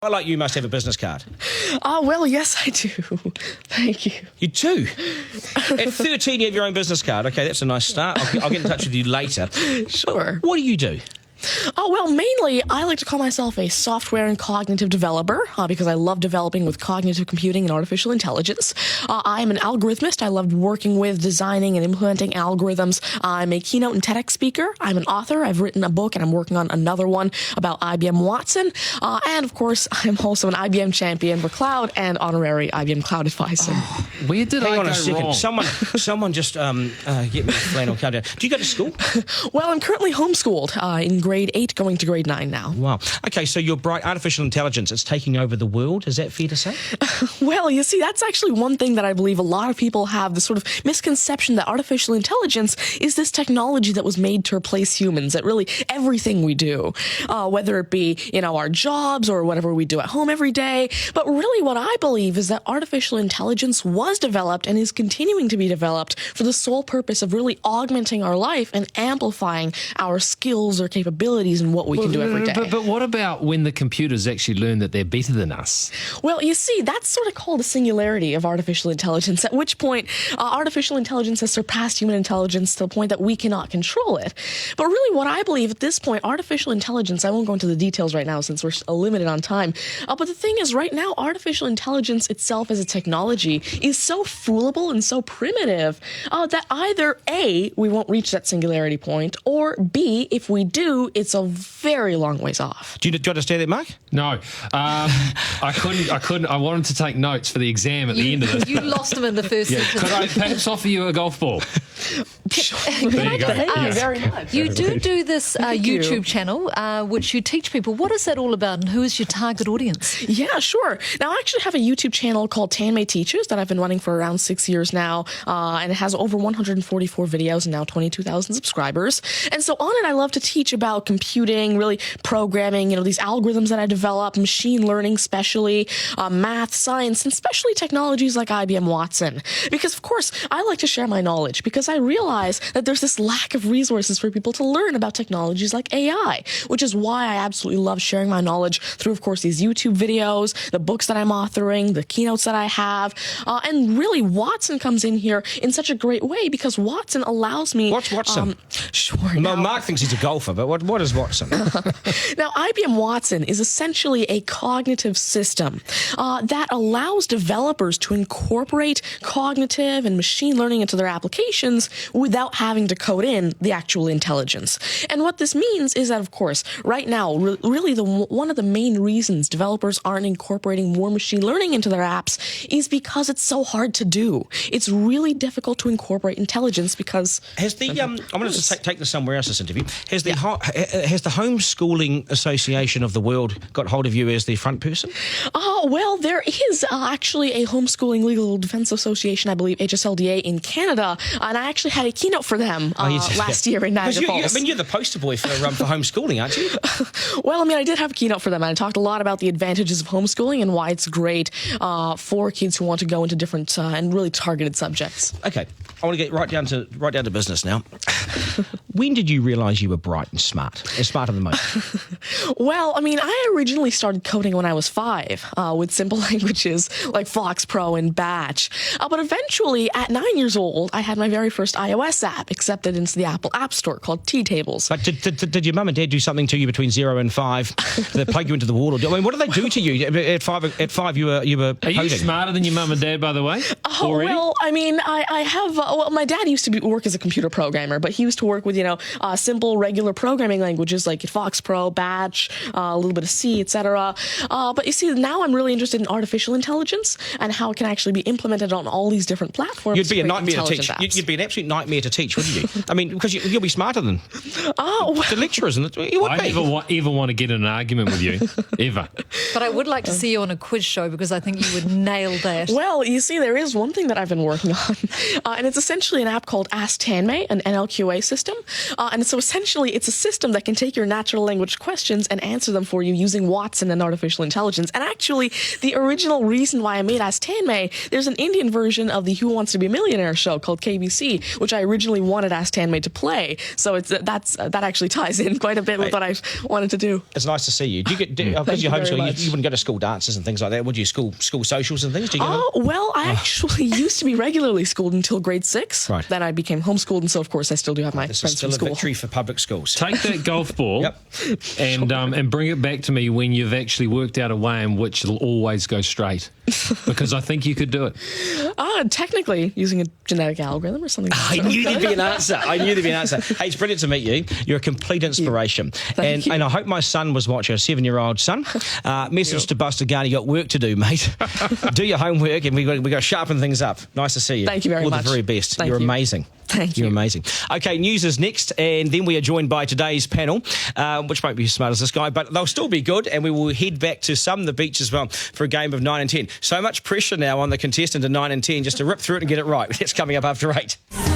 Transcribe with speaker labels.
Speaker 1: I like you must have a business card.
Speaker 2: Well, yes, I do. Thank you.
Speaker 1: You do? At 13, you have your own business card. Okay, that's a nice start. I'll get in touch with you later.
Speaker 2: Sure.
Speaker 1: What do you do?
Speaker 2: Well, mainly, I like to call myself a software and cognitive developer because I love developing with cognitive computing and artificial intelligence. I am an algorithmist. I love working with, designing, and implementing algorithms. I'm a keynote and TEDx speaker. I'm an author. I've written a book, and I'm working on another one about IBM Watson. And, of course, I'm also an IBM champion for cloud and honorary IBM cloud advisor.
Speaker 3: Where did
Speaker 1: Hang
Speaker 3: I
Speaker 1: on
Speaker 3: go
Speaker 1: a second.
Speaker 3: wrong?
Speaker 1: Someone just get me a flannel card down. Do you go to school?
Speaker 2: Well, I'm currently homeschooled in grade 8, going to grade 9 now.
Speaker 1: Wow. Okay, so you're bright. Artificial intelligence, it's taking over the world. Is that fair to say?
Speaker 2: Well, you see, that's actually one thing that I believe a lot of people have, the sort of misconception that artificial intelligence is this technology that was made to replace humans at really everything we do, whether it be, our jobs or whatever we do at home every day. But really what I believe is that artificial intelligence was developed and is continuing to be developed for the sole purpose of really augmenting our life and amplifying our skills or capabilities and what we can do every day.
Speaker 3: But what about when the computers actually learn that they're better than us?
Speaker 2: Well, you see, that's sort of called a singularity of artificial intelligence, at which point artificial intelligence has surpassed human intelligence to the point that we cannot control it. But really what I believe at this point, artificial intelligence, I won't go into the details right now since we're limited on time, but the thing is right now, artificial intelligence itself as a technology is so foolable and so primitive that either A, we won't reach that singularity point, or B, if we do, it's a very long ways off.
Speaker 1: Do you understand that, Mark?
Speaker 3: No. I couldn't. I wanted to take notes for the exam at the end of this.
Speaker 4: You lost them in the first sentence.
Speaker 3: Could I perhaps offer you a golf ball?
Speaker 2: There
Speaker 3: you go.
Speaker 2: Thank you
Speaker 3: Yes.
Speaker 2: very much.
Speaker 4: You do this
Speaker 2: you.
Speaker 4: YouTube channel, which you teach people. What is that all about, and who is your target audience?
Speaker 2: Yeah, sure. Now, I actually have a YouTube channel called Tanmay Teaches that I've been running for around 6 years now, and it has over 144 videos and now 22,000 subscribers. And so on it, I love to teach about computing, really programming, these algorithms that I develop, machine learning especially, math, science, and especially technologies like IBM Watson. Because, of course, I like to share my knowledge because I realize that there's this lack of resources for people to learn about technologies like AI, which is why I absolutely love sharing my knowledge through, of course, these YouTube videos, the books that I'm authoring, the keynotes that I have, and really Watson comes in here in such a great way because Watson allows me...
Speaker 1: What's Watson?
Speaker 2: Sure.
Speaker 1: Well, Mark thinks he's a golfer, but what is Watson?
Speaker 2: Now, IBM Watson is essentially a cognitive system that allows developers to incorporate cognitive and machine learning into their applications without having to code in the actual intelligence. And what this means is that, of course, right now, really one of the main reasons developers aren't incorporating more machine learning into their apps is because it's so hard to do. It's really difficult to incorporate intelligence because...
Speaker 1: Has the I'm going to take this somewhere else, this interview. Has the Homeschooling Association of the World got hold of you as the front person?
Speaker 2: Well, there is actually a Homeschooling Legal Defense Association, I believe, HSLDA in Canada, and I actually had a keynote for them last year in Niagara Falls.
Speaker 1: You're the poster boy for homeschooling, aren't you?
Speaker 2: Well, I did have a keynote for them, and I talked a lot about the advantages of homeschooling and why it's great for kids who want to go into different and really targeted subjects.
Speaker 1: Okay, I want to get right down to business now. When did you realise you were bright and smarter than most?
Speaker 2: Well, I originally started coding when I was 5 with simple languages like FoxPro and Batch. But eventually, at 9 years old, I had my very first iOS app accepted into the Apple App Store called T-Tables.
Speaker 1: But did your mum and dad do something to you between 0 and 5 that plug you into the wall? What did they do to you at 5? At 5, you were
Speaker 3: Are you
Speaker 1: coding.
Speaker 3: smarter than your mum and dad, by the way? Already?
Speaker 2: Well, I have... my dad used to work as a computer programmer, but he used to work with, simple, regular programming languages like FoxPro, Batch, a little bit of C, etc. But you see, now I'm really interested in artificial intelligence and how it can actually be implemented on all these different platforms.
Speaker 1: You'd be a nightmare to teach.
Speaker 2: Apps.
Speaker 1: You'd be an absolute nightmare to teach, wouldn't you? Because you'll be smarter than the lecturers. You would
Speaker 3: I
Speaker 1: be.
Speaker 3: never ever want to get in an argument with you, ever.
Speaker 4: But I would like to see you on a quiz show because I think you would nail that.
Speaker 2: Well, you see, there is one thing that I've been working on, and it's essentially an app called Ask Tanmay, an NLQA system, And so essentially, it's a system that can take your natural language questions and answer them for you using Watson and artificial intelligence. And actually, the original reason why I made Ask Tanmay, there's an Indian version of the Who Wants to Be a Millionaire show called KBC, which I originally wanted Ask Tanmay to play. So that actually ties in quite a bit with what I wanted to do.
Speaker 1: It's nice to see you. Do you get because you're
Speaker 2: Thank you very
Speaker 1: homeschooled?
Speaker 2: much.
Speaker 1: You wouldn't go to school dances and things like that, would you? School socials and things. Do you go?
Speaker 2: Oh, well, I actually used to be regularly schooled until grade 6.
Speaker 1: Right.
Speaker 2: Then I became homeschooled, and so, of course, I still do have my
Speaker 1: This is
Speaker 2: friends
Speaker 1: still
Speaker 2: from
Speaker 1: a
Speaker 2: school.
Speaker 1: victory for public schools.
Speaker 3: Take that golf ball
Speaker 1: Yep.
Speaker 3: and bring it back to me when you've actually worked out a way in which it'll always go straight. Because I think you could do it.
Speaker 2: Technically, using a genetic algorithm or something.
Speaker 1: I knew there'd be an answer. Hey, it's brilliant to meet you. You're a complete inspiration.
Speaker 2: Thank you.
Speaker 1: And I hope my son was watching, a 7-year-old son. Message to Buster Garner, you got work to do, mate. Do your homework, and we got to sharpen things up. Nice to see you.
Speaker 2: Thank you very
Speaker 1: All
Speaker 2: much.
Speaker 1: the very best.
Speaker 2: Thank
Speaker 1: You're
Speaker 2: you.
Speaker 1: amazing.
Speaker 2: Thank
Speaker 1: You're
Speaker 2: you.
Speaker 1: amazing. Okay, news is next, and then we are joined by today's panel, which won't be as smart as this guy, but they'll still be good, and we will head back to the beach as well for a game of 9 and 10. So much pressure now on the contestant in 9 and 10 just to rip through it and get it right. It's coming up after 8.